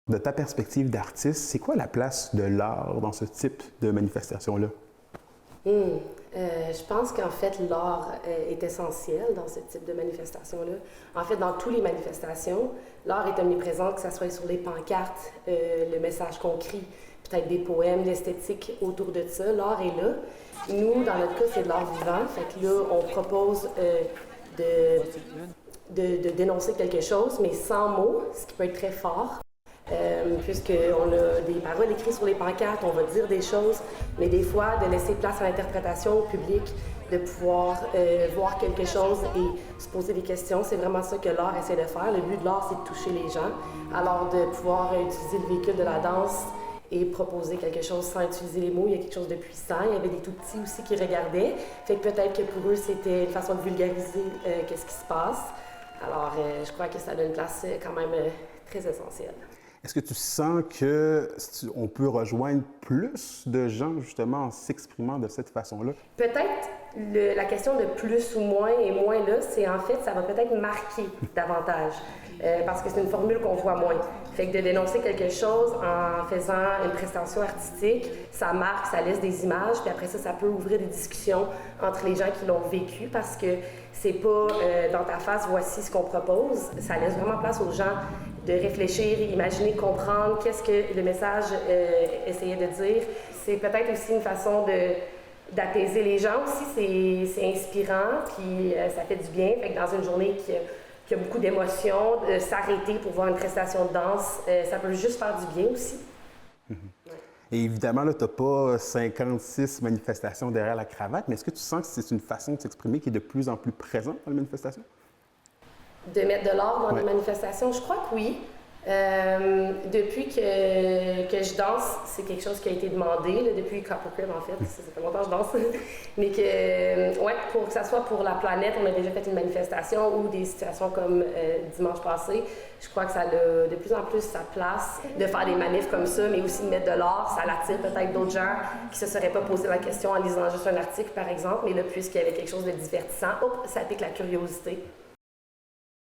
De ta perspective d'artiste, c'est quoi la place de l'art dans ce type de manifestation-là? Je pense qu'en fait, l'art est essentiel dans ce type de manifestation-là. En fait, dans toutes les manifestations, l'art est omniprésent, que ce soit sur les pancartes, le message qu'on crie, peut-être des poèmes, l'esthétique autour de ça. L'art est là. Nous, dans notre cas, c'est de l'art vivant. Fait que là, on propose de dénoncer quelque chose, mais sans mots, ce qui peut être très fort. Puisqu'on a des paroles écrites sur les pancartes, on va dire des choses, mais des fois, de laisser place à l'interprétation au public, de pouvoir voir quelque chose et se poser des questions, c'est vraiment ça que l'art essaie de faire. Le but de l'art, c'est de toucher les gens. Alors, de pouvoir utiliser le véhicule de la danse et proposer quelque chose sans utiliser les mots, il y a quelque chose de puissant. Il y avait des tout-petits aussi qui regardaient. Fait que peut-être que pour eux, c'était une façon de vulgariser qu'est-ce qui se passe. Alors, je crois que ça donne une place quand même très essentielle. Est-ce que tu sens qu'on peut rejoindre plus de gens, justement, en s'exprimant de cette façon-là? Peut-être la question de plus ou moins et moins là, c'est en fait, ça va peut-être marquer davantage. Parce que c'est une formule qu'on voit moins. Fait que de dénoncer quelque chose en faisant une prestation artistique, ça marque, ça laisse des images, puis après ça, ça peut ouvrir des discussions entre les gens qui l'ont vécu parce que c'est pas dans ta face, voici ce qu'on propose. Ça laisse vraiment place aux gens de réfléchir, imaginer, comprendre qu'est-ce que le message essayait de dire. C'est peut-être aussi une façon d'apaiser les gens aussi. C'est inspirant, puis ça fait du bien. Fait que dans une journée qui a beaucoup d'émotions, s'arrêter pour voir une prestation de danse, ça peut juste faire du bien aussi. Ouais. Et évidemment, là, tu n'as pas 56 manifestations derrière la cravate, mais est-ce que tu sens que c'est une façon de s'exprimer qui est de plus en plus présente dans les manifestations? De mettre de l'art dans les manifestations, je crois que oui. Depuis que je danse, c'est quelque chose qui a été demandé, là, depuis Copper Crib en fait, ça fait longtemps que je danse, mais pour que ça soit pour la planète, on a déjà fait une manifestation ou des situations comme dimanche passé, je crois que ça a de plus en plus sa place de faire des manifs comme ça, mais aussi de mettre de l'art, ça l'attire peut-être d'autres gens qui se seraient pas posé la question en lisant juste un article par exemple, mais là puisqu'il y avait quelque chose de divertissant, ça pique la curiosité.